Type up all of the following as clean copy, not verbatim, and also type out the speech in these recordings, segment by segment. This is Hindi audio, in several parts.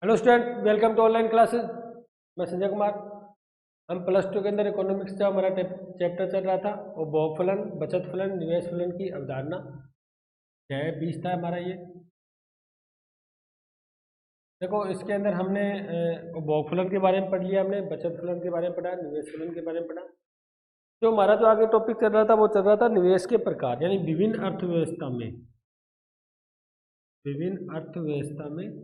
Hello student, welcome to online classes. मैं संजय कुमार। हम प्लस टू के अंदर इकोनॉमिक्स का हमारा चैप्टर चल रहा था और बहुफलन, बचत फलन, निवेश फलन की अवधारणा 20 था हमारा ये। देखो, इसके अंदर हमने बहुफलन के बारे में पढ़ लिया, हमने बचत फलन के बारे में पढ़ा, निवेश फलन के बारे में पढ़ा। जो हमारा जो आगे टॉपिक चल रहा था वो चल रहा था निवेश के प्रकार, यानी विभिन्न अर्थव्यवस्था में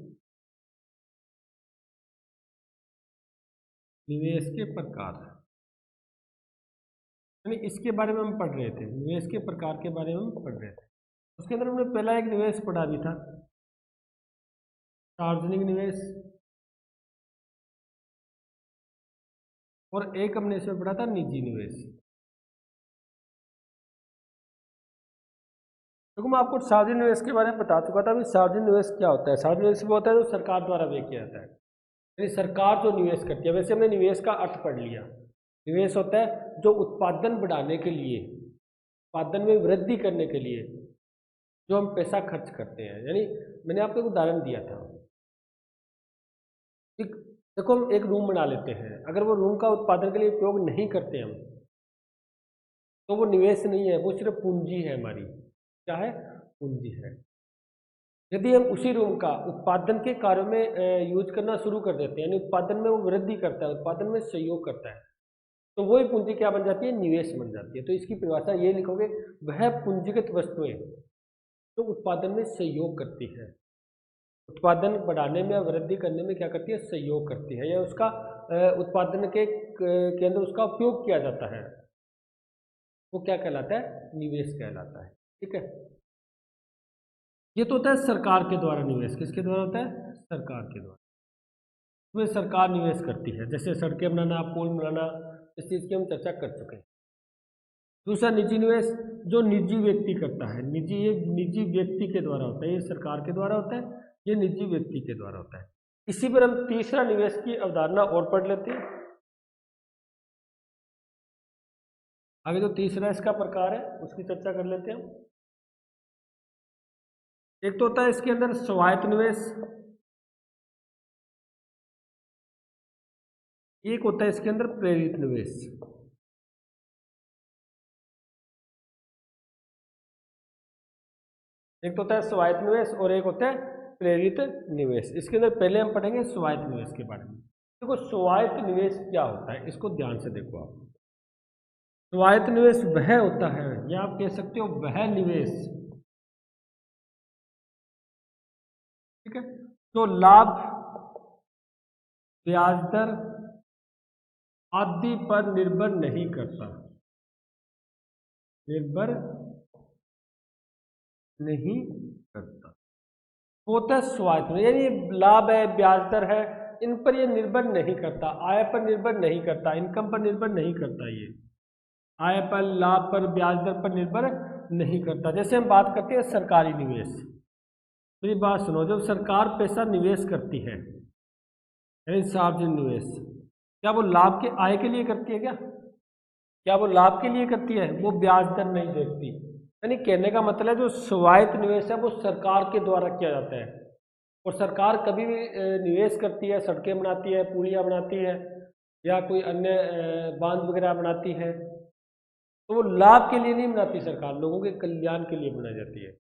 निवेश के प्रकार, यानी इसके बारे में हम पढ़ रहे थे। निवेश के प्रकार के बारे में हम पढ़ रहे थे। उसके अंदर हमने पहला एक निवेश पढ़ा भी था, सार्वजनिक निवेश, और एक हमने इसमें पढ़ा था निजी निवेश। देखो, मैं आपको सार्वजनिक निवेश के बारे में बता चुका था। अभी सार्वजनिक निवेश क्या होता है? सार्वजनिक निवेश वो होता है जो सरकार द्वारा व्यय किया जाता है, यानी सरकार जो निवेश करती है। वैसे हमने निवेश का अर्थ पढ़ लिया। निवेश होता है जो उत्पादन बढ़ाने के लिए, उत्पादन में वृद्धि करने के लिए जो हम पैसा खर्च करते हैं। यानी मैंने आपको एक उदाहरण दिया था, देखो हम एक रूम बना लेते हैं, अगर वो रूम का उत्पादन के लिए उपयोग नहीं करते हम, तो वो निवेश नहीं है, वो सिर्फ पूंजी है हमारी। क्या है? पूंजी है। यदि हम उसी रूम का उत्पादन के कार्यों में यूज करना शुरू कर देते हैं, यानी उत्पादन में वो वृद्धि करता है, उत्पादन में सहयोग करता है, तो वही पूंजी क्या बन जाती है? निवेश बन जाती है। तो इसकी परिभाषा ये लिखोगे, वह पूंजीगत वस्तुएं तो उत्पादन में सहयोग करती है, उत्पादन बढ़ाने में या वृद्धि करने में क्या करती है? सहयोग करती है, या उसका उत्पादन के अंदर उसका उपयोग किया जाता है, वो क्या कहलाता है? निवेश कहलाता है। ठीक है, ये तो होता है सरकार के द्वारा निवेश। किसके द्वारा होता है? सरकार के द्वारा। उसमें सरकार निवेश करती है, जैसे सड़कें बनाना, पुल बनाना, इस चीज़ की हम चर्चा कर चुके हैं। दूसरा निजी निवेश, जो निजी व्यक्ति करता है। ये निजी व्यक्ति के द्वारा होता है, ये सरकार के द्वारा होता है, ये निजी व्यक्ति के द्वारा होता है। इसी पर हम तीसरा निवेश की अवधारणा और पढ़ लेते हैं। आगे जो तीसरा इसका प्रकार है उसकी चर्चा कर लेते हैं। एक तो होता है इसके अंदर स्वायत्त निवेश, एक होता है इसके अंदर प्रेरित निवेश। एक तो होता है स्वायत्त निवेश और एक होता है प्रेरित निवेश। इसके अंदर पहले हम पढ़ेंगे स्वायत्त निवेश के बारे में। देखो, स्वायत्त निवेश क्या होता है, इसको ध्यान से देखो आप। स्वायत्त निवेश वह होता है, या आप कह सकते हो वह निवेश, ठीक है, तो लाभ, ब्याज दर आदि पर निर्भर नहीं करता, निर्भर नहीं करता। होता है स्वायत्त में, यानी लाभ है, ब्याज दर है, इन पर ये निर्भर नहीं करता, आय पर निर्भर नहीं करता, इनकम पर निर्भर नहीं करता। ये आय पर, लाभ पर, ब्याज दर पर निर्भर नहीं करता। जैसे हम बात करते हैं सरकारी निवेश, मेरी बात सुनो, जब सरकार पैसा निवेश करती है, यानी सार्वजनिक निवेश, क्या वो लाभ के, आय के लिए करती है? क्या वो लाभ के लिए करती है? वो ब्याज दर नहीं देखती। यानी कहने का मतलब है, जो स्वायत्त निवेश है वो सरकार के द्वारा किया जाता है, और सरकार कभी भी निवेश करती है, सड़कें बनाती है, पुलियाँ बनाती है, या कोई अन्य बांध वगैरह बनाती है, तो वो लाभ के लिए नहीं बनाती सरकार, लोगों के कल्याण के लिए बनाई जाती है।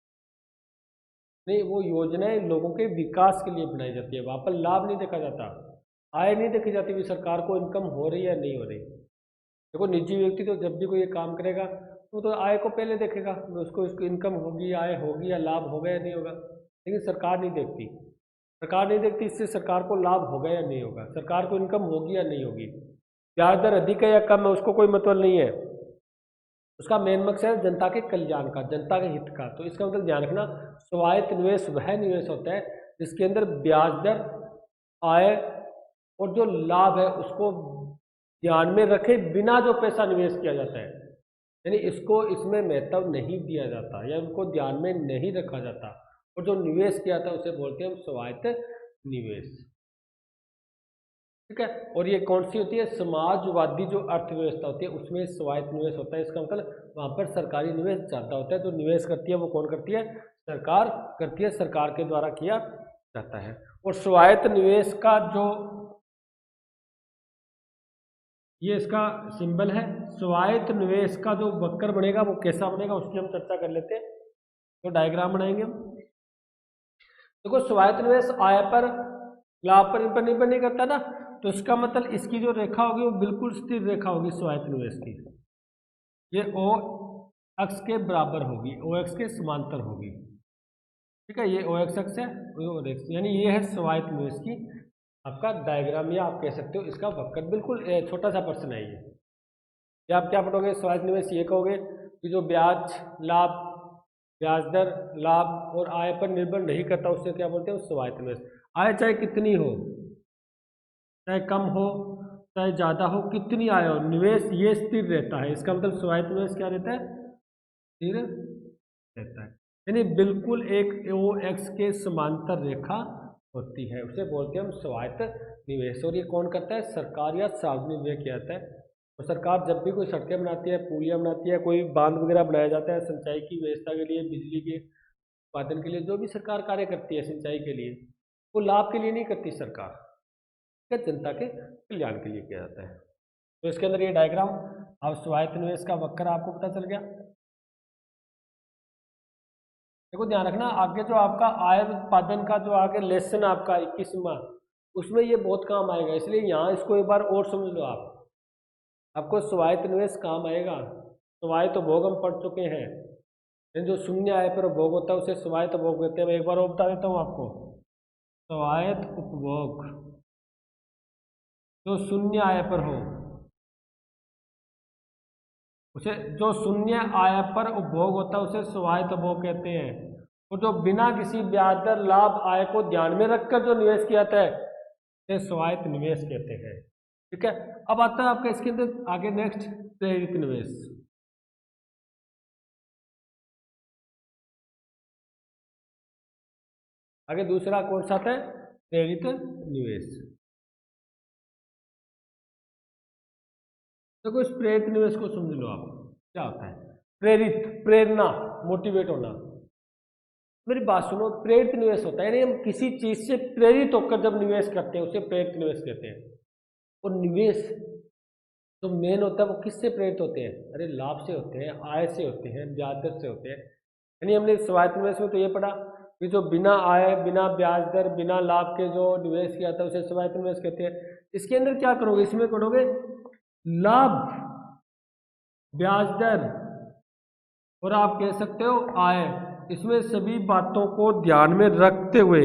नहीं, वो योजनाएं लोगों के विकास के लिए बनाई जाती है, वहाँ पर लाभ नहीं देखा जाता, आय नहीं देखी जाती कि सरकार को इनकम हो रही है या नहीं हो रही। देखो, निजी व्यक्ति तो जब भी कोई ये काम करेगा वो तो आय को पहले देखेगा, उसको इसकी इनकम होगी, आय होगी, या लाभ होगा या नहीं होगा। लेकिन सरकार नहीं देखती, इससे सरकार को लाभ होगा या नहीं होगा, सरकार को इनकम होगी या नहीं होगी, ब्याज दर अधिक है या कम है, उसको कोई मतलब नहीं है। उसका मेन मकसद है जनता के कल्याण का, जनता के हित का। तो इसका मतलब ध्यान रखना, स्वायत्त निवेश वह निवेश होता है जिसके अंदर ब्याज दर, आय और जो लाभ है उसको ध्यान में रखे बिना जो पैसा निवेश किया जाता है, यानी इसको, इसमें महत्व नहीं दिया जाता या उनको ध्यान में नहीं रखा जाता, और जो निवेश किया था उसे बोलते हैं हम स्वायत्त निवेश। ठीक है, और ये कौन सी होती है? समाजवादी जो अर्थव्यवस्था होती है उसमें स्वायत्त निवेश होता है। इसका मतलब वहाँ पर सरकारी निवेश ज़्यादा होता है। जो निवेश करती है वो कौन करती है? सरकार करती है, सरकार के द्वारा किया जाता है। और स्वायत्त निवेश का जो ये इसका सिंबल है, स्वायत्त निवेश का जो वक्र बनेगा वो कैसा बनेगा उसकी हम चर्चा कर लेते हैं। तो डायग्राम बनाएंगे हम। देखो स्वायत्त निवेश आय पर लाभ पर निर्भर नहीं करता ना, तो इसका मतलब इसकी जो रेखा होगी वो बिल्कुल स्थिर रेखा होगी स्वायत्त निवेश की। ये ओ अक्ष के बराबर होगी, ओ एक्स के समांतर होगी, ठीक है। ये ओ एक्स अक्ष है, यानी ये है स्वायत्त निवेश की आपका डायग्राम, या आप कह सकते हो इसका वक्र। बिल्कुल छोटा सा प्रश्न है ये आप क्या पढ़ोगे स्वायत्त निवेश, ये कहोगे कि जो ब्याज लाभ, ब्याज दर लाभ और आय पर निर्भर नहीं करता, उससे क्या बोलते हैं स्वायत्त निवेश। आय चाहे कितनी हो, चाहे कम हो चाहे ज़्यादा हो, कितनी आय हो, निवेश ये स्थिर रहता है। इसका मतलब स्वायत्त निवेश क्या रहता है, स्थिर रहता है। यानी बिल्कुल एक ओ एक्स के समांतर रेखा होती है, उसे बोलते हैं हम स्वायत्त निवेश। और ये कौन करता है, सरकार या सार्वजनिक व्यय किया जाता है। और सरकार जब भी कोई सड़कें बनाती है, पुलियाँ बनाती है, कोई बांध वगैरह बनाया जाता है सिंचाई की व्यवस्था के लिए, बिजली के उत्पादन के लिए, जो भी सरकार कार्य करती है सिंचाई के लिए, वो लाभ के लिए नहीं करती सरकार, जनता के कल्याण के लिए किया जाता है। तो इसके अंदर ये डायग्राम, अब स्वायत्त निवेश का वक्र आपको पता चल गया। देखो ध्यान रखना, आगे जो आपका आय उत्पादन का जो आगे लेसन आपका 21वां, उसमें ये बहुत काम आएगा, इसलिए यहाँ इसको एक बार और समझ लो आप। आपको स्वायत्त निवेश काम आएगा। स्वायत्त उपभोग हम पढ़ चुके हैं, जो शून्य आय पर उपभोग होता है उसे स्वायत्त उपभोग कहते हैं। मैं एक बार और बता देता हूँ आपको, स्वायत्त उपभोग जो शून्य आय पर हो उसे, जो शून्य आय पर उपभोग होता है उसे स्वायत्त उपभोग कहते हैं। और जो बिना किसी ब्याज दर लाभ आय को ध्यान में रखकर जो निवेश किया जाता है उसे स्वायत्त निवेश कहते हैं, ठीक है। अब आता है आपका इसके अंदर आगे नेक्स्ट प्रेरित निवेश। आगे दूसरा कौन सा आता है, प्रेरित निवेश। देखो इस प्रेरित निवेश को समझ लो आप, क्या होता है प्रेरित, प्रेरणा, मोटिवेट होना। मेरी बात सुनो, प्रेरित निवेश होता है यानी हम किसी चीज से प्रेरित होकर जब निवेश करते हैं उसे प्रेरित निवेश कहते हैं। और निवेश जो मेन होता है वो किससे प्रेरित होते हैं, अरे लाभ से होते हैं, आय से होते हैं, ब्याज दर से होते हैं। यानी हमने स्वायत्त निवेश में तो ये पढ़ा कि जो बिना आय, बिना ब्याज दर, बिना लाभ के जो निवेश किया था उसे स्वायत्त निवेश कहते हैं। इसके अंदर क्या करोगे, इसमें करोगे लाभ, ब्याज दर और आप कह सकते हो आय, इसमें सभी बातों को ध्यान में रखते हुए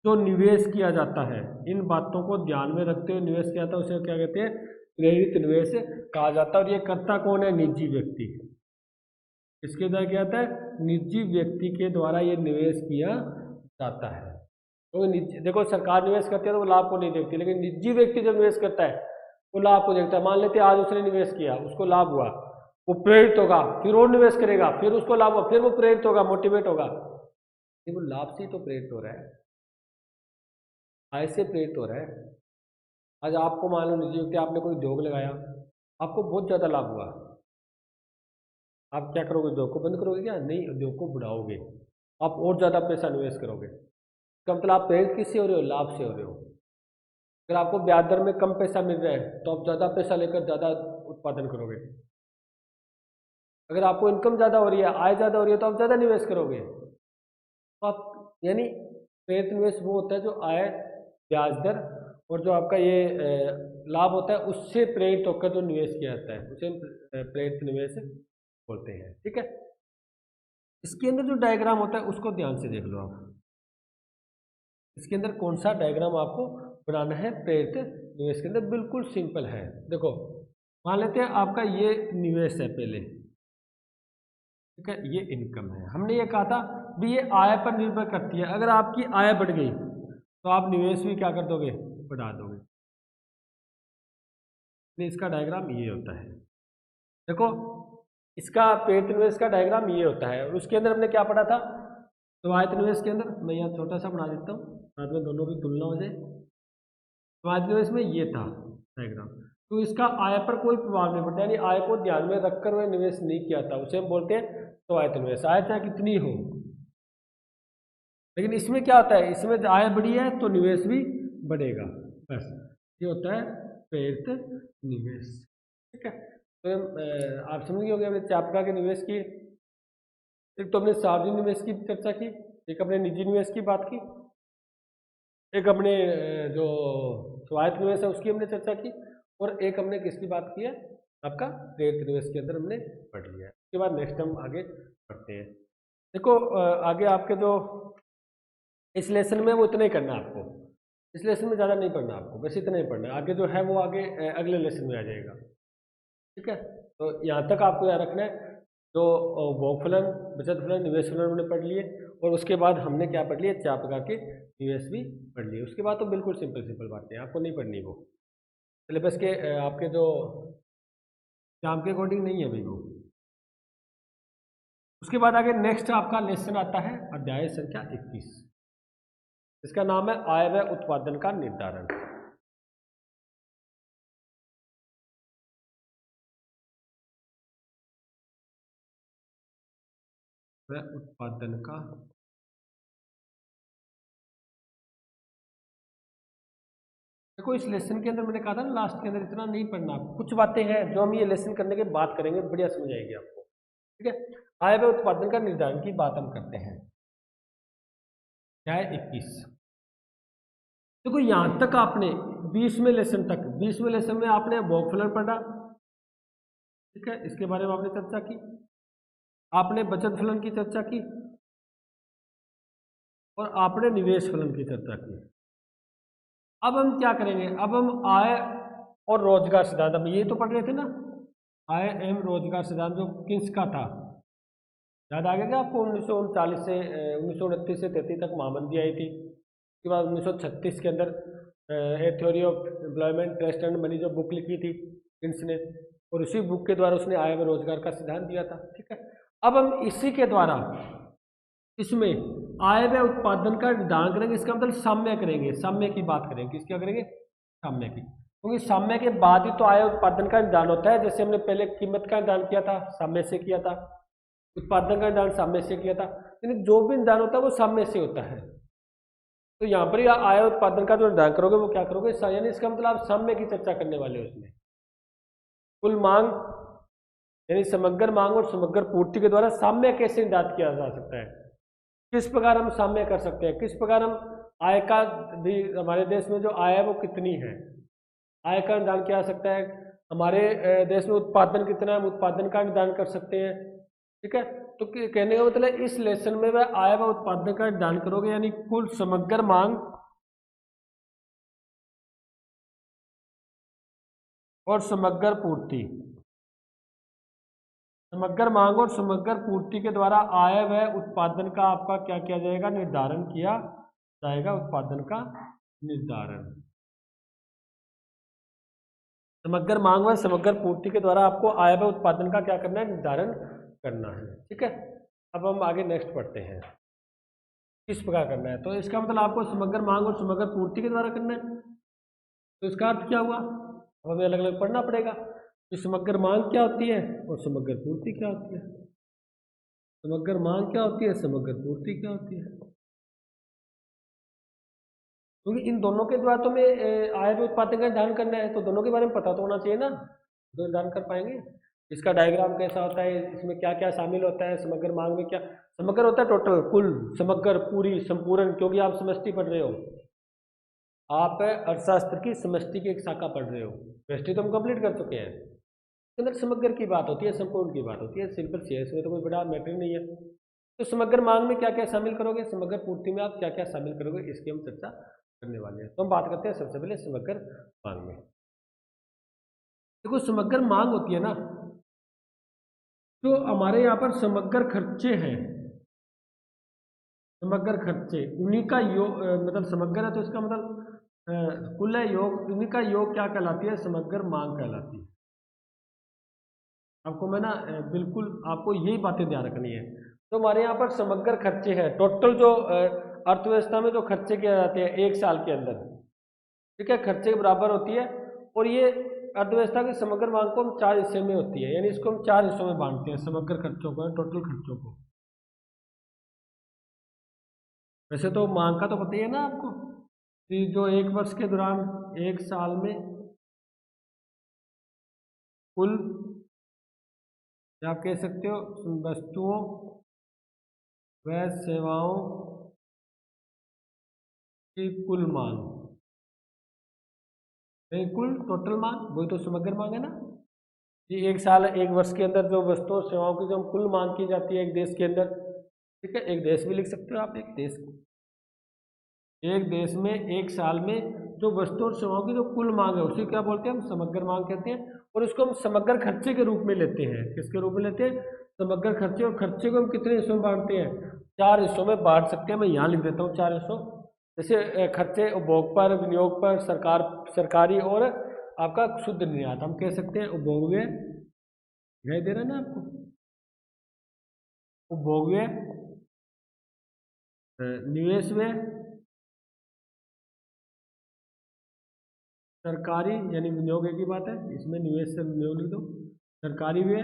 जो निवेश किया जाता है, इन बातों को ध्यान में रखते हुए निवेश किया जाता है उसे क्या कहते हैं, प्रेरित निवेश कहा जाता है। और ये करता कौन है, निजी व्यक्ति। इसके द्वारा क्या होता है, निजी व्यक्ति के द्वारा ये निवेश किया जाता है। तो देखो सरकार निवेश करती है तो वो लाभ को नहीं देखती, लेकिन निजी व्यक्ति जब निवेश करता है वो लाभ को देखता है। मान लेते आज उसने निवेश किया, उसको लाभ हुआ, वो प्रेरित होगा, फिर और निवेश करेगा, फिर उसको लाभ हुआ, फिर वो प्रेरित होगा, मोटिवेट होगा। वो लाभ से ही तो प्रेरित हो रहा है, आय से प्रेरित हो रहा है। आज आपको मान लो निजी व्यक्ति, आपने कोई उद्योग लगाया, आपको बहुत ज़्यादा लाभ हुआ, आप क्या करोगे, उद्योग को बंद करोगे क्या, नहीं, उद्योग को बढ़ाओगे, आप और ज़्यादा पैसा निवेश करोगे। इसका मतलब आप प्रेरित किससे हो रहे हो, लाभ से हो रहे हो। अगर आपको ब्याज दर में कम पैसा मिल रहा है तो आप ज़्यादा पैसा लेकर ज़्यादा उत्पादन करोगे। अगर आपको इनकम ज़्यादा हो रही है, आय ज़्यादा हो रही है, तो आप ज़्यादा निवेश करोगे। तो आप यानी प्रेरित निवेश वो होता है जो आय, ब्याज दर और जो आपका ये लाभ होता है उससे प्रेरित होकर जो निवेश किया जाता है उसे प्रेरित निवेश बोलते हैं, ठीक है। इसके अंदर जो डायग्राम होता है उसको ध्यान से देख लो आप। इसके अंदर कौन सा डायग्राम आपको बनाना है प्रेरित निवेश के अंदर, बिल्कुल सिंपल है। देखो मान लेते हैं आपका ये निवेश है पहले, ठीक है, ये इनकम है। हमने ये कहा था भी ये आय पर निर्भर करती है, अगर आपकी आय बढ़ गई तो आप निवेश भी क्या कर दोगे, बढ़ा दोगे। इसका डायग्राम ये होता है। देखो इसका प्रेरित निवेश का डायग्राम ये होता है, और उसके अंदर हमने क्या पढ़ा था, स्वायत्त निवेश के अंदर, मैं यहाँ छोटा सा बना देता हूँ साथ में दोनों की तुलना हो जाए। स्वायत्त निवेश में ये था डायग्राम, तो इसका आय पर कोई प्रभाव नहीं पड़ता, यानी आय को ध्यान में रखकर वह निवेश नहीं किया था, उसे हम बोलते हैं स्वायत्त निवेश। आय चाहे कितनी हो, लेकिन इसमें क्या होता है, इसमें आय बढ़ी है तो निवेश भी बढ़ेगा, बस ये होता है प्रेरित निवेश। ठीक है, तो आप समझ गए होंगे, हमने 4 प्रकार के निवेश किए। एक तो हमने सार्वजनिक निवेश की चर्चा की, एक अपने निजी निवेश की बात की, एक हमने जो स्वायत्त निवेश है उसकी हमने चर्चा की, और एक हमने किसकी बात की है, आपका प्रेरित निवेश के अंदर हमने पढ़ लिया है। उसके बाद नेक्स्ट हम आगे पढ़ते हैं। देखो आगे आपके जो इस लेसन में वो इतना ही करना है आपको, इस लेसन में ज़्यादा नहीं पढ़ना आपको, बस इतना ही पढ़ना है। आगे जो है वो आगे अगले लेसन में आ जाएगा। ठीक है, तो यहाँ तक आपको याद रखना है, जो भोग फलन, बचत फलन, निवेश फलन हमने पढ़ लिए, और उसके बाद हमने क्या पढ़ लिए, 4 प्रकार के निवेश भी पढ़ लिए। उसके बाद तो बिल्कुल सिंपल सिंपल बातें, आपको नहीं पढ़नी वो, सिलेबस के आपके जो एग्जाम के अकॉर्डिंग नहीं है अभी वो। उसके बाद आगे नेक्स्ट आपका लेसन आता है अध्याय संख्या 21, इसका नाम है आय व्यय उत्पादन का निर्धारण। उत्पादन का देखो, इस लेसन के अंदर मैंने कहा था ना लास्ट के अंदर इतना नहीं पढ़ना, कुछ बातें हैं जो हम ये लेसन करने के बाद करेंगे, बढ़िया समझ आएगी आपको। ठीक है, आय व्यय उत्पादन का निर्धारण की बात हम करते हैं, अध्याय 21। देखो यहां तक आपने 20वें लेसन तक, 20वें लेसन में आपने भोग फलन पढ़ा, ठीक है, इसके बारे में आपने चर्चा की, आपने बचत फलन की चर्चा की, और आपने निवेश फलन की चर्चा की। अब हम क्या करेंगे, अब हम आय और रोजगार सिद्धांत, अब ये तो पढ़ रहे थे ना, आय एवं रोजगार सिद्धांत जो किसका था, याद आ गया क्या आपको? 1939 से 1929 से 33 तक महामंदी आई थी। उसके बाद 1936 के अंदर ए theory of employment, trust and money जो बुक लिखी थी किन्स ने, और उसी बुक के द्वारा उसने आय व रोजगार का सिद्धांत दिया था। ठीक है, अब हम इसी के द्वारा इसमें आय व उत्पादन का निर्धारण करेंगे, इसका मतलब साम्य करेंगे, साम्य की बात करेंगे, किसकी करेंगे, साम्य की, क्योंकि साम्य के बाद ही तो आय उत्पादन का निर्धारण होता है। जैसे हमने पहले कीमत का निर्धारण किया था, साम्य से किया था, उत्पादन का निर्धारण साम्य से किया था, यानी जो भी निर्धारण होता है वो साम्य से होता है। तो यहाँ पर आय उत्पादन का जो निर्धारण करोगे वो क्या करोगे, यानी इसका मतलब आप साम्य की चर्चा करने वाले हो। उसमें कुल मांग यानी समग्र मांग और समग्र पूर्ति के द्वारा साम्य कैसे निर्धारित किया जा सकता है, किस प्रकार हम साम्य कर सकते हैं, किस प्रकार हम आय का भी, हमारे देश में जो आय है वो कितनी है, आय का निर्धारण किया जा सकता है, हमारे देश में उत्पादन कितना है, हम उत्पादन का निर्धारण कर सकते हैं। ठीक है, तो कहने का मतलब इस लेसन में वह आय व उत्पादन का निर्धारण करोगे, यानी कुल समग्र मांग और समग्र पूर्ति, समग्र मांग और समग्र पूर्ति के द्वारा आय व उत्पादन का आपका क्या किया जाएगा, निर्धारण किया जाएगा, उत्पादन का निर्धारण। समग्र मांग व समग्र पूर्ति के द्वारा आपको आय व उत्पादन का क्या करना है, निर्धारण करना है। ठीक है, अब हम आगे नेक्स्ट पढ़ते हैं, किस प्रकार करना है। तो इसका मतलब आपको समग्र मांग और समग्र पूर्ति के द्वारा करना है। तो इसका अर्थ क्या हुआ, अब हमें अलग अलग पढ़ना पड़ेगा कि समग्र मांग क्या होती है और समग्र पूर्ति क्या होती है। समग्र मांग क्या होती है, समग्र पूर्ति क्या होती है, क्योंकि इन दोनों के द्वारा तो मैं आय व उत्पादन का निर्धारण करना है, तो दोनों के बारे में पता तो होना चाहिए ना, तो निर्धारण कर पाएंगे। इसका डायग्राम कैसा होता है, इसमें क्या क्या शामिल होता है, समग्र मांग में क्या समग्र होता है, टोटल, कुल, समग्र, पूरी, संपूर्ण, क्योंकि आप समष्टि पढ़ रहे हो, आप अर्थशास्त्र की समष्टि की एक शाखा पढ़ रहे हो, व्यष्टि तो हम कंप्लीट कर चुके हैं, इसके अंदर समग्र की बात होती है, संपूर्ण की बात होती है, सिंपल सी है, इसमें तो कोई बड़ा मैटर नहीं है। तो समग्र मांग में क्या क्या शामिल करोगे, समग्र पूर्ति में आप क्या क्या शामिल करोगे, इसकी हम चर्चा करने वाले हैं। तो हम बात करते हैं सबसे पहले समग्र मांग में। देखो समग्र मांग होती है ना, तो हमारे यहाँ पर समग्र खर्चे हैं, समग्र खर्चे, उन्हीं का योग, मतलब समग्र है तो इसका मतलब कुल है, योग, उन्हीं का योग क्या कहलाती है, समग्र मांग कहलाती है। आपको मैं ना बिल्कुल आपको यही बातें ध्यान रखनी है। तो हमारे यहाँ पर समग्र खर्चे हैं, टोटल जो अर्थव्यवस्था में जो खर्चे किए जाते हैं एक साल के अंदर, ठीक है, खर्चे के बराबर होती है। और ये अर्थव्यवस्था की समग्र मांग को हम 4 हिस्से में होती है, यानी इसको हम 4 हिस्सों में बांटते हैं, समग्र खर्चों को, टोटल खर्चों को। वैसे तो मांग का तो पता ही है ना आपको कि जो एक वर्ष के दौरान, एक साल में कुल, या आप कह सकते हो वस्तुओं व सेवाओं की कुल मांग, नहीं कुल टोटल मांग, वही तो समग्र मांग है ना। कि एक साल, एक वर्ष के अंदर जो वस्तुओं और सेवाओं की जो कुल मांग की जाती है एक देश के अंदर, ठीक है, एक देश भी लिख सकते हो आप, एक देश, एक देश में एक साल में जो वस्तु और सेवाओं की जो कुल मांग है उसी क्या बोलते हैं हम, समग्र मांग कहते हैं। और इसको हम समग्र खर्चे के रूप में लेते हैं। किसके रूप में लेते हैं, समग्र खर्चे। और खर्चे को हम कितने हिस्सों में बांटते हैं, 4 हिस्सों में बांट सकते हैं। मैं यहाँ लिख देता हूँ 4 हिस्सों। जैसे खर्चे उपभोग पर, विनियोग पर, सरकारी और आपका शुद्ध निर्यात। हम कह सकते हैं उपभोग व्यय, दिखाई दे रहा है ना आपको, उपभोग व्यय, निवेश व्यय, सरकारी यानी विनियोग एक ही बात है, इसमें निवेश से विनियोग लिख दो, सरकारी व्यय।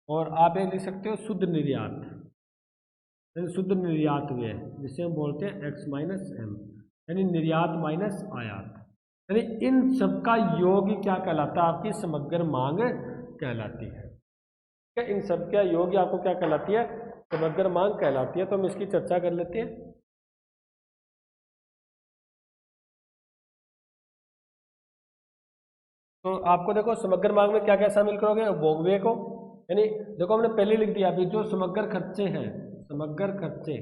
और आप एक लिख सकते हो शुद्ध निर्यात, यानी शुद्ध निर्यात व्यय, जिसे हम बोलते हैं एक्स माइनस एम, यानी निर्यात माइनस आयात। यानी इन सब का योग क्या कहलाता है, आपकी समग्र मांग कहलाती है। क्या इन सब का योग आपको क्या कहलाती है, समग्र मांग कहलाती है। तो हम इसकी चर्चा कर लेते हैं। तो आपको देखो समग्र मांग में क्या क्या शामिल करोगे, उपभोग व्यय को, यानी देखो हमने पहले लिख दिया अभी, जो समग्र खर्चे हैं, समग्र खर्चे,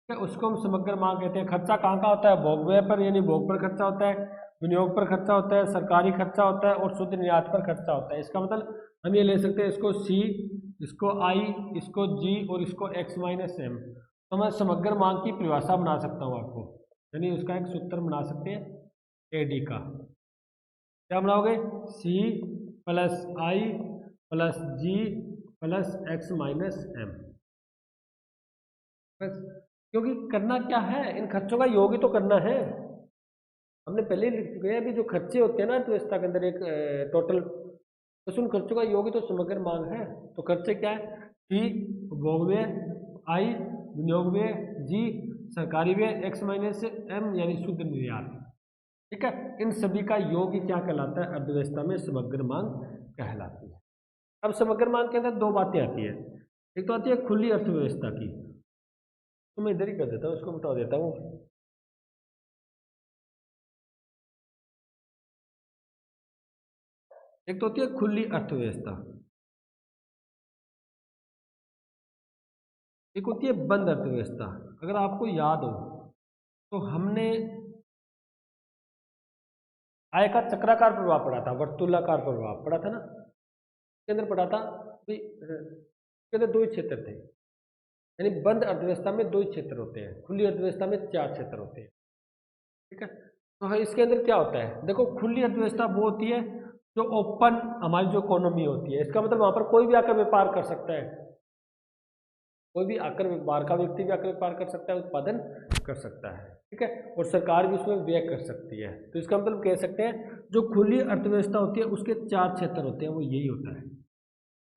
उसको हम समग्र मांग कहते हैं। खर्चा कहाँ का होता है, भोग व्यय पर, यानी भोग पर खर्चा होता है, विनियोग पर खर्चा होता है, सरकारी खर्चा होता है और शुद्ध निर्यात पर खर्चा होता है। इसका मतलब हम ये ले सकते हैं, इसको सी, इसको आई, इसको जी और इसको एक्स माइनस एम। तो मैं समग्र मांग की परिभाषा बना सकता हूँ आपको, यानी उसका एक सूत्र बना सकते हैं एडी का। क्या बनाओगे, सी प्लस आई प्लस जी प्लस एक्स माइनस एम। बस, क्योंकि करना क्या है, इन खर्चों का योग ही तो करना है। हमने पहले ही लिख चुके हैं, अभी जो खर्चे होते हैं ना अर्थव्यवस्था के अंदर एक टोटल, बस उन खर्चों का योग ही तो समग्र मांग है। तो खर्चे क्या है, सी उपभोग व्यय, आई विनियोग व्यय, जी सरकारी व्यय, एक्स माइनस एम यानी शुद्ध निर्यात। ठीक है, इन सभी का योग ही क्या कहलाता है, अर्थव्यवस्था में समग्र मांग कहलाती है। अब समग्र मांग के अंदर दो बातें आती है, एक तो आती है खुली अर्थव्यवस्था की, तो मैं इधर ही कर देता हूँ, इसको बता देता हूँ। एक तो होती है खुली अर्थव्यवस्था, एक होती है बंद अर्थव्यवस्था। अगर आपको याद हो तो हमने आय का चक्राकार प्रभाव पढ़ा था, वर्तुलाकार प्रभाव पढ़ा था ना, इसके अंदर पढ़ा था कि इसके अंदर दो ही क्षेत्र थे, यानी बंद अर्थव्यवस्था में दो ही क्षेत्र होते हैं, खुली अर्थव्यवस्था में 4 क्षेत्र होते हैं। ठीक है, तो इसके अंदर क्या होता है, देखो खुली अर्थव्यवस्था वो होती है जो ओपन, हमारी जो इकोनॉमी होती है, इसका मतलब वहां पर कोई भी आकर व्यापार कर सकता है, कोई भी आकर बाहर का व्यक्ति भी आकर व्यापार कर सकता है, उत्पादन कर सकता है। ठीक है, और सरकार भी उसमें व्यय कर सकती है। तो इसका मतलब कह सकते हैं जो खुली अर्थव्यवस्था होती है उसके 4 क्षेत्र होते हैं, वो यही होता है,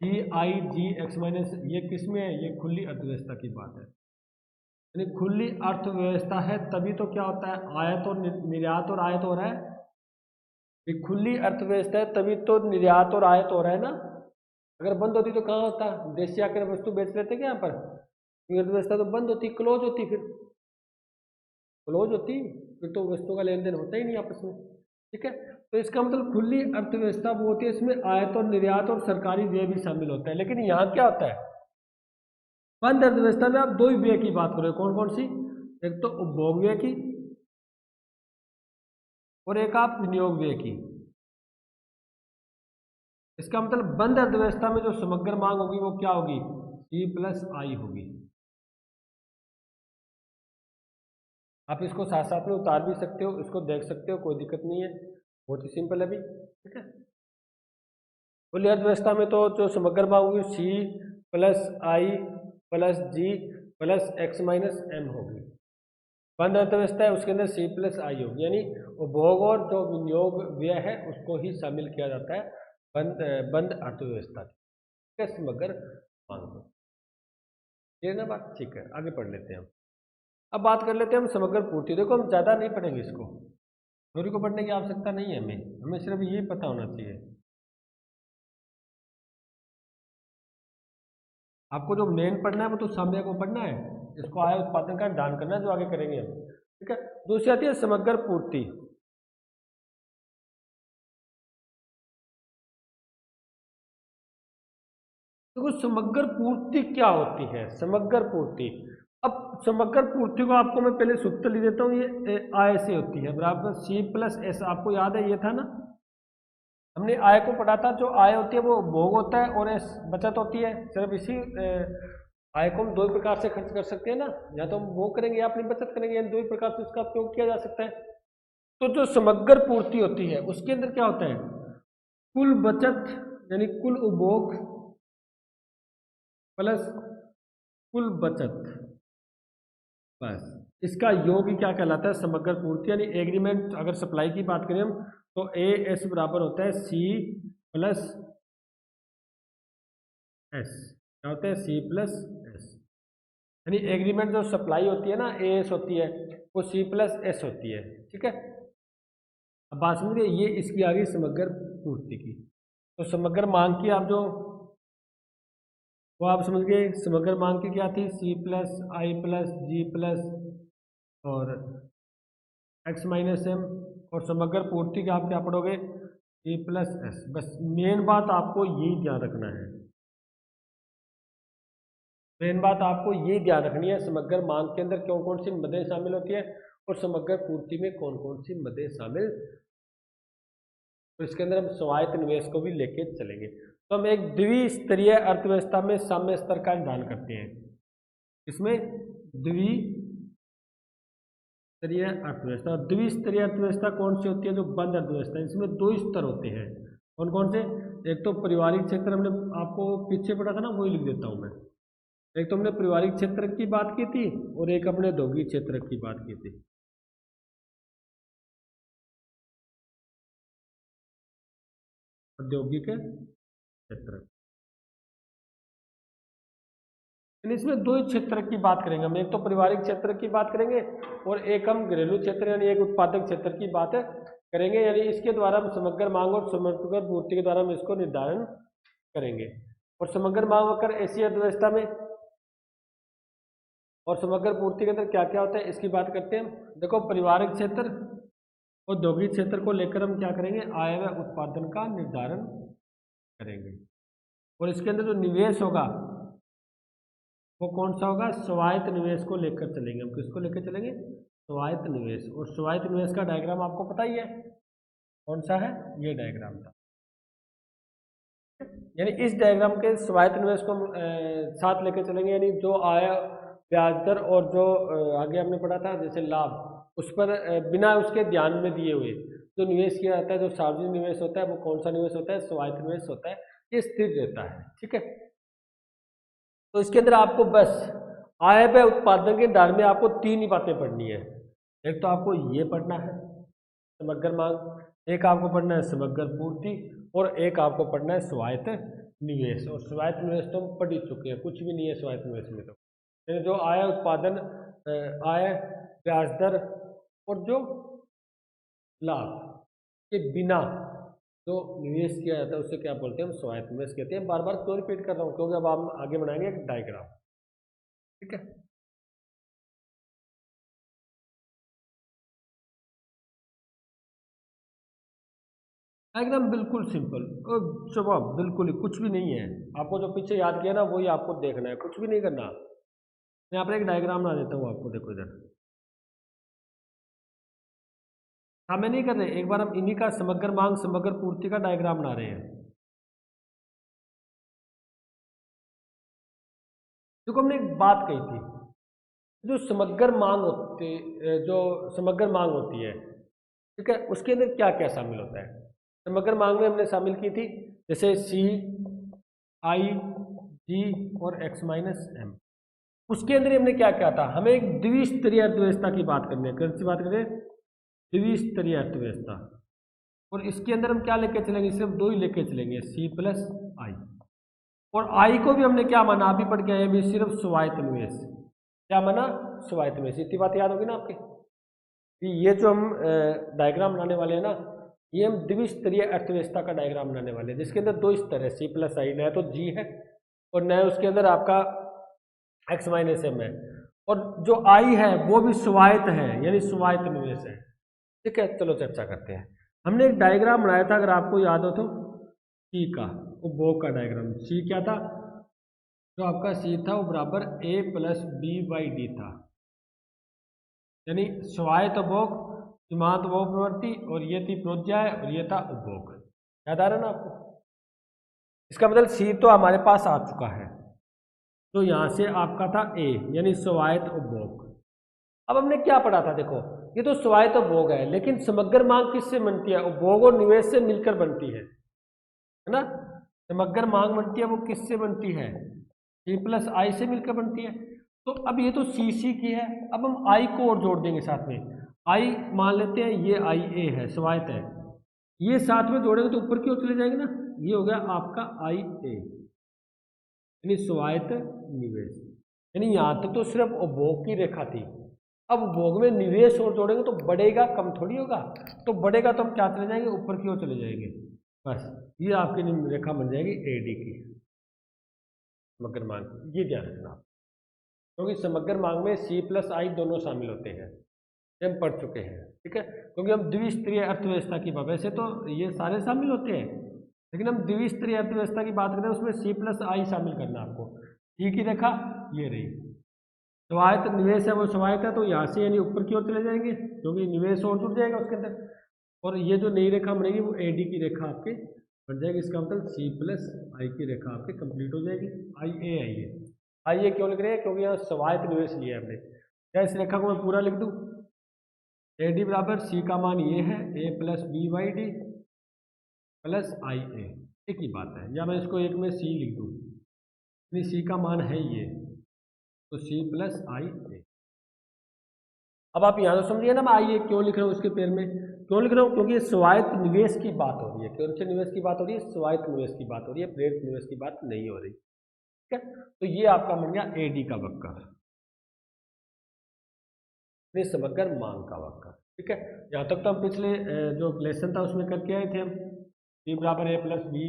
जी आई जी एक्स माइनस, ये किस में है, ये खुली अर्थव्यवस्था की बात है। यानी खुली अर्थव्यवस्था है तभी तो क्या होता है, आयात और निर्यात और आयत हो रहा है। ये खुली अर्थव्यवस्था है तभी तो निर्यात और आयत हो रहा है ना। अगर बंद होती तो कहाँ होता, देश से आकर वस्तु बेच लेते क्या यहाँ पर, अर्थव्यवस्था तो बंद होती, क्लोज होती, फिर क्लोज होती, फिर तो वस्तुओं का लेन देन होता ही नहीं आपस में। ठीक है, तो इसका मतलब खुली अर्थव्यवस्था वो होती है, इसमें आयत और निर्यात और सरकारी व्यय भी शामिल होता है। लेकिन यहाँ क्या होता है, बंद अर्थव्यवस्था में आप दो ही व्यय की बात करोगे, कौन कौन सी, एक तो उपभोग व्यय की और एक आप विनियोग व्यय की। इसका मतलब बंद अर्थव्यवस्था में जो समग्र मांग होगी वो क्या होगी, सी प्लस आई होगी। आप इसको साथ साथ में उतार भी सकते हो, इसको देख सकते हो, कोई दिक्कत नहीं है, बहुत ही सिंपल है अभी। ठीक है, खुली अर्थव्यवस्था में तो जो समग्र मांग होगी सी प्लस आई प्लस जी प्लस एक्स माइनस एम होगी। बंद अर्थव्यवस्था है उसके अंदर सी प्लस आई होगी, यानी उपभोग और जो विनियोग व्यय है उसको ही शामिल किया जाता है बंद बंद अर्थव्यवस्था की समग्र मांग में। ये ना बात, ठीक है, आगे पढ़ लेते हैं हम। अब बात कर लेते हैं हम समग्र पूर्ति। देखो हम ज़्यादा नहीं पढ़ेंगे इसको, थ्योरी को पढ़ने की आवश्यकता नहीं है हमें, हमें सिर्फ ये पता होना चाहिए। आपको जो मेन पढ़ना है वो तो साम्य को पढ़ना है, इसको आय उत्पादन का ज्ञान करना है, जो आगे करेंगे हम, ठीक है। दूसरी आती है समग्र पूर्ति। देखो समग्र पूर्ति क्या होती है, समग्र पूर्ति। अब समग्र पूर्ति को आपको मैं पहले सूत्र लिख देता हूँ, ये आय से होती है, बराबर सी प्लस एस। आपको याद है ये था ना, हमने आय को पढ़ा था, जो आय होती है वो भोग होता है और एस बचत होती है। सिर्फ इसी आय को हम दो ही प्रकार से खर्च कर सकते हैं ना, या तो हम भोग करेंगे या अपनी बचत करेंगे, इन दो ही प्रकार से उसका उपयोग किया जा सकता है। तो जो समग्र पूर्ति होती है उसके अंदर क्या होता है, कुल बचत यानी कुल उपभोग प्लस कुल बचत, बस इसका योग क्या कहलाता है, समग्र पूर्ति। यानी एग्रीमेंट, अगर सप्लाई की बात करें हम तो ए एस बराबर होता है सी प्लस एस। क्या होता है, सी प्लस एस। यानी एग्रीमेंट जो सप्लाई होती है ना, ए एस होती है, वो सी प्लस एस होती है, ठीक है। अब बात समझ गए, ये इसकी आ गई समग्र पूर्ति की। तो समग्र मांग की आप जो, वो आप समझ गए, समग्र मांग की क्या थी, सी प्लस आई प्लस जी प्लस और एक्स माइनस एम। और समग्र पूर्ति का आप क्या पढ़ोगे, सी प्लस एस। बस मेन बात आपको यही ध्यान रखना है, मेन बात आपको ये ध्यान रखनी है, समग्र मांग के अंदर कौन कौन सी मदें शामिल होती है और समग्र पूर्ति में कौन कौन सी मदें शामिल। तो इसके अंदर हम स्वायत्त निवेश को भी लेके चलेंगे। तो हम एक द्विस्तरीय अर्थव्यवस्था में साम्य स्तर का ज्ञान करते हैं। इसमें द्विस्तरीय अर्थव्यवस्था, और द्विस्तरीय अर्थव्यवस्था कौन सी होती है, जो बंद अर्थव्यवस्था है। इसमें दो स्तर होते हैं, कौन कौन से, एक तो पारिवारिक क्षेत्र, हमने आपको पीछे पढ़ा था ना, वही लिख देता हूँ मैं। एक तो हमने पारिवारिक क्षेत्र की बात की थी और एक अपने औद्योगिक क्षेत्र की बात की थी। औद्योगिक क्षेत्र, इसमें दो ही क्षेत्र की बात करेंगे हम, एक तो पारिवारिक क्षेत्र की बात करेंगे और एक हम घरेलू क्षेत्र यानी एक उत्पादक क्षेत्र की बात करेंगे। यानी इसके द्वारा हम समग्र मांग और समग्र पूर्ति के द्वारा हम इसको निर्धारण करेंगे। और समग्र मांग होकर ऐसी अर्थव्यवस्था में और समग्र पूर्ति के अंदर क्या क्या होता है इसकी बात करते हैं हम। देखो पारिवारिक क्षेत्र और औद्योगिक क्षेत्र को लेकर हम क्या करेंगे, आय व उत्पादन का निर्धारण करेंगे। और इसके अंदर जो निवेश होगा वो कौन सा होगा, स्वायत्त निवेश को लेकर चलेंगे हम। किसको लेकर चलेंगे, स्वायत्त निवेश। और स्वायत्त निवेश का डायग्राम आपको पता ही है, कौन सा है, ये डायग्राम था। यानी इस डायग्राम के स्वायत्त निवेश को हम साथ लेकर चलेंगे। यानी जो आय, ब्याज दर और जो आगे हमने पढ़ा था जैसे लाभ, उस पर बिना उसके ध्यान में दिए हुए जो निवेश किया जाता है, जो सार्वजनिक निवेश होता है, वो कौन सा निवेश होता है, स्वायत्त निवेश होता है। ये स्थिर रहता है, ठीक है। तो इसके अंदर आपको बस आय व उत्पादन के दायरे में आपको तीन ही बातें पढ़नी है। एक तो आपको ये पढ़ना है समग्र मांग, एक आपको पढ़ना है समग्र पूर्ति, और एक आपको पढ़ना है स्वायत्त निवेश। और स्वायत्त निवेश तो हम पढ़ ही चुके हैं, कुछ भी नहीं है स्वायत्त निवेश में। तो यानी जो आय उत्पादन, आय, ब्याज दर और जो लाभ के बिना जो निवेश किया जाता है उससे क्या बोलते हैं, हम स्वायत्त निवेश कहते हैं। बार बार क्यों रिपीट कर रहा हूँ, क्योंकि अब हम आगे बनाएंगे एक डायग्राम, ठीक है। डायग्राम बिल्कुल सिंपल, जवाब बिल्कुल ही कुछ भी नहीं है। आपको जो पीछे याद किया ना वही आपको देखना है, कुछ भी नहीं करना। मैं यहाँ पर एक डायग्राम बना देता हूँ आपको, देखो इधर। हाँ, मैं नहीं कर रहे, एक बार हम इन्हीं का समग्र मांग समग्र पूर्ति का डायग्राम बना रहे हैं। देखो हमने एक बात कही थी, जो समग्र मांग होती, जो समग्र मांग होती है, ठीक है, उसके अंदर क्या क्या शामिल होता है। समग्र मांग में हमने शामिल की थी जैसे सी, आई, जी और एक्स माइनस एम। उसके अंदर हमने क्या क्या था, हमें एक द्विस्तरीय अर्थव्यवस्था की बात करनी है। कौन सी बात करें, द्विस्तरीय अर्थव्यवस्था। और इसके अंदर हम क्या लेके चलेंगे, सिर्फ दो ही लेके चलेंगे, सी प्लस आई। और आई को भी हमने क्या माना, अभी पढ़ के आए, भी सिर्फ स्वायत्त निवेश। क्या माना, स्वायत्त निवेश। इतनी बात याद होगी ना आपकी कि ये जो हम डायग्राम बनाने वाले हैं ना, ये हम द्विस्तरीय अर्थव्यवस्था का डायग्राम बनाने वाले हैं, जिसके अंदर दो स्तर है, सी प्लस आई, नया तो जी है और नया उसके अंदर आपका एक्स माइनस एम है, और जो आई है वो भी स्वायत्त है, यानी स्वायत्त निवेश है। ठीक है, चलो चर्चा करते हैं। हमने एक डायग्राम बनाया था, अगर आपको याद हो तो, सी का उपभोग का डायग्राम। सी क्या था, जो आपका सी था वो बराबर ए प्लस बी बाई डी था, यानी स्वायत्त उपभोग, सीमांत उपभोग प्रवृत्ति, और ये थी प्रोज्याय और ये था उपभोग। याद आ रहा है ना आपको? इसका मतलब सी तो हमारे पास आ चुका है, तो यहां से आपका था ए, यानी स्वायत्त उपभोग। अब हमने क्या पढ़ा था, देखो ये तो स्वायत्त उपभोग है, लेकिन समग्र मांग किससे बनती है, उपभोग और निवेश से मिलकर बनती है ना। समग्र मांग बनती है वो किससे बनती है, सी प्लस आई से मिलकर बनती है। तो अब ये तो सी सी की है, अब हम आई को और जोड़ देंगे साथ में। आई मान लेते हैं ये आई ए है, स्वायत्त है, ये साथ में जोड़ेंगे तो ऊपर की ओर चले जाएंगे ना, ये हो गया आपका आई ए, यानी स्वायत्त निवेश। यानी यहां तक तो सिर्फ उपभोग की रेखा थी, अब उपभोग में निवेश और जोड़ेंगे तो बढ़ेगा, कम थोड़ी होगा। तो बढ़ेगा तो हम क्या चले जाएंगे, ऊपर की ओर चले जाएंगे, बस ये आपकी रेखा बन जाएगी एडी की, समग्र मांग। ये ध्यान रखना, क्योंकि समग्र मांग में सी प्लस आई दोनों शामिल होते हैं, ये हम पढ़ चुके हैं। ठीक है, क्योंकि हम द्विस्तरीय अर्थव्यवस्था की बात, वैसे तो ये सारे शामिल होते हैं, लेकिन हम द्विस्तरीय अर्थव्यवस्था की बात करें उसमें सी प्लस आई शामिल करना आपको। सी की रेखा ये रही, स्वायत्त निवेश है वो स्वायत्त है, तो यहाँ से यानी ऊपर की ओर चले जाएंगे, क्योंकि निवेश और जुड़ जाएगा उसके अंदर, और ये जो नई रेखा बनेगी वो एडी की रेखा आपके बन जाएगी। इसका मतलब सी प्लस आई की रेखा आपकी कंप्लीट हो जाएगी। आई ए क्यों लिख रहे हैं, क्योंकि यहाँ स्वायत्त निवेश लिया है हमने। क्या इस रेखा को मैं पूरा लिख दूँ, ए डी बराबर सी का मान ये है A plus B by D plus I A, एक ही बात है, या मैं इसको एक में सी लिख दूँ, यानी सी का मान है ये, तो सी प्लस आई ए। अब आप यहाँ तो समझिए ना, मैं आई ए क्यों लिख रहा हूँ, उसके पैर में क्यों लिख रहा हूँ, क्योंकि स्वायत्त निवेश की बात हो रही है। कौन से निवेश की बात हो रही है, स्वायत्त निवेश की बात हो रही है, प्रेरित निवेश की बात नहीं हो रही। ठीक है, तो ये आपका बन गया एडी का वक्र, समग्र मांग का वक्र। ठीक है, यहाँ तक तो हम पिछले जो लेसन था उसमें करके आए थे हम, सी बराबर ए प्लस बी,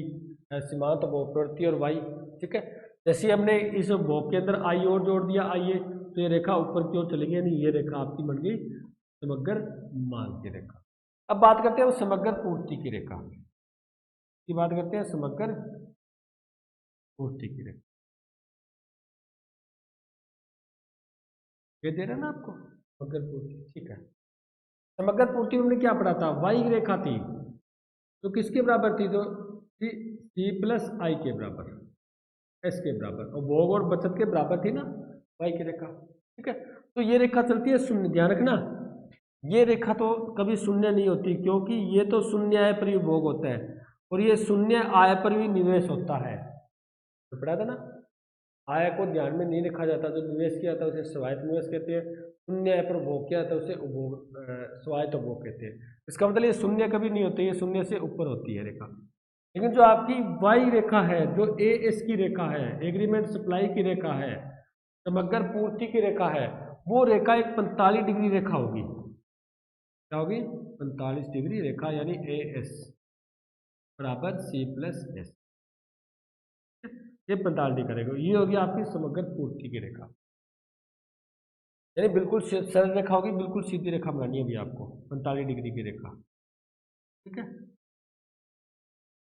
सीमांत उपभोग प्रवृत्ति और वाई। ठीक है, जैसे हमने इस उपभोग के अंदर आई और जोड़ दिया आई ए, तो ये रेखा ऊपर की ओर चली गई, यानी ये रेखा आपकी बन गई समग्र मांग की रेखा। अब बात करते हैं समग्र पूर्ति की रेखा की, बात करते हैं समग्र पूर्ति की रेखा। ये दे रहे ना आपको समग्र पूर्ति। ठीक है, समग्र पूर्ति में हमने क्या पढ़ा था, वाई की रेखा थी, तो किसके बराबर थी, तो सी प्लस आई के बराबर, एस के बराबर, और भोग और बचत के बराबर थी ना वाई की रेखा। ठीक है, तो ये रेखा चलती है शून्य, ध्यान रखना, ये रेखा तो कभी शून्य नहीं होती, क्योंकि ये तो शून्य आय पर भी भोग होता है, और ये शून्य आय पर भी निवेश होता है। तो पढ़ा था ना, आय को ध्यान में नहीं रखा जाता, जो निवेश किया जाता है उसे स्वायत्त निवेश कहते हैं, शून्य आय पर भोग किया जाता है उसे उपभोग स्वायत्त उपभोग कहते हैं। इसका मतलब ये शून्य कभी नहीं होती, ये शून्य से ऊपर होती है रेखा। लेकिन जो आपकी वाई रेखा है, जो ए एस की रेखा है, एग्रीमेंट सप्लाई की रेखा है, समग्र पूर्ति की रेखा है, वो रेखा एक 45 डिग्री रेखा होगी। क्या होगी, 45 डिग्री रेखा, यानी ए एस बराबर सी प्लस एस, ये 45 डिग्री करेगा, ये होगी आपकी समग्र पूर्ति की रेखा, यानी बिल्कुल सरल रेखा होगी, बिल्कुल सीधी रेखा बनानी है अभी आपको, 45 डिग्री की रेखा। ठीक है,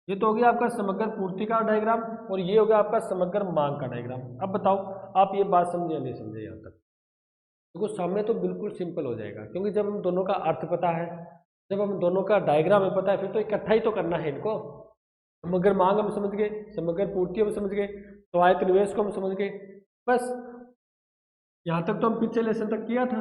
ये तो हो गया आपका समग्र पूर्ति का डायग्राम, और ये हो गया आपका समग्र मांग का डायग्राम। अब बताओ आप ये बात समझे या नहीं समझे यहाँ तक? देखो सामने तो बिल्कुल सिंपल हो जाएगा, क्योंकि जब हम दोनों का अर्थ पता है, जब हम दोनों का डायग्राम हमें पता है, फिर तो इकट्ठा ही तो करना है इनको। समग्र मांग हम समझ गए, समग्र पूर्ति हम समझ गए, स्वायत्त निवेश को हम समझ गए, बस यहाँ तक तो हम पिछले लेसन तक किया था।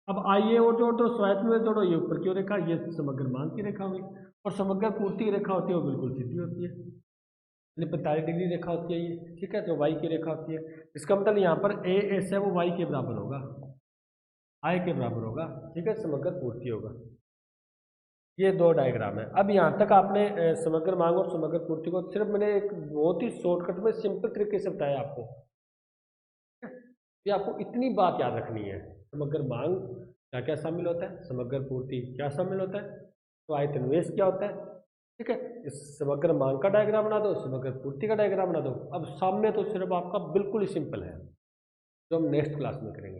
अब आइए और जोड़ दो, स्वायत्त निवेश जोड़ो, ये ऊपर की रेखा, ये समग्र मांग की रेखा हुई, और समग्र पूर्ति की रेखा होती है वो बिल्कुल सीधी होती है, यानी 45 डिग्री रेखा होती है ये। ठीक है, जो वाई की रेखा होती है, इसका मतलब यहाँ पर ए एस है वो वाई के बराबर होगा, आई के बराबर होगा। ठीक है, समग्र पूर्ति होगा। ये दो डायग्राम है। अब यहाँ तक आपने समग्र मांग और समग्र पूर्ति को सिर्फ मैंने एक बहुत ही शॉर्टकट में सिंपल तरीके से बताया आपको। ये आपको इतनी बात याद रखनी है, समग्र मांग क्या क्या शामिल होता है, समग्र पूर्ति क्या शामिल होता है, तो आयतन निवेश क्या होता है। ठीक है, इस समग्र मांग का डायग्राम बना दो, समग्र पूर्ति का डायग्राम बना दो। अब सामने तो सिर्फ आपका बिल्कुल ही सिंपल है, जो हम नेक्स्ट क्लास में करेंगे।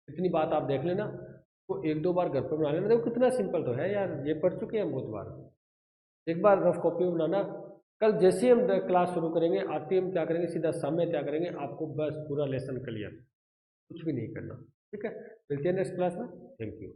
इतनी बात आप देख लेना, वो एक दो बार घर पर बना लेना। देखो कितना सिंपल तो है यार, ये पढ़ चुके हैं हम बहुत बार। एक बार रफ कॉपी में बनाना, कल जैसे ही हम क्लास शुरू करेंगे आते ही हम क्या करेंगे, सीधा सामने क्या करेंगे, आपको बस पूरा लेसन क्लियर, कुछ भी नहीं करना। ठीक है, मिलते हैं नेक्स्ट क्लास में। Thank you.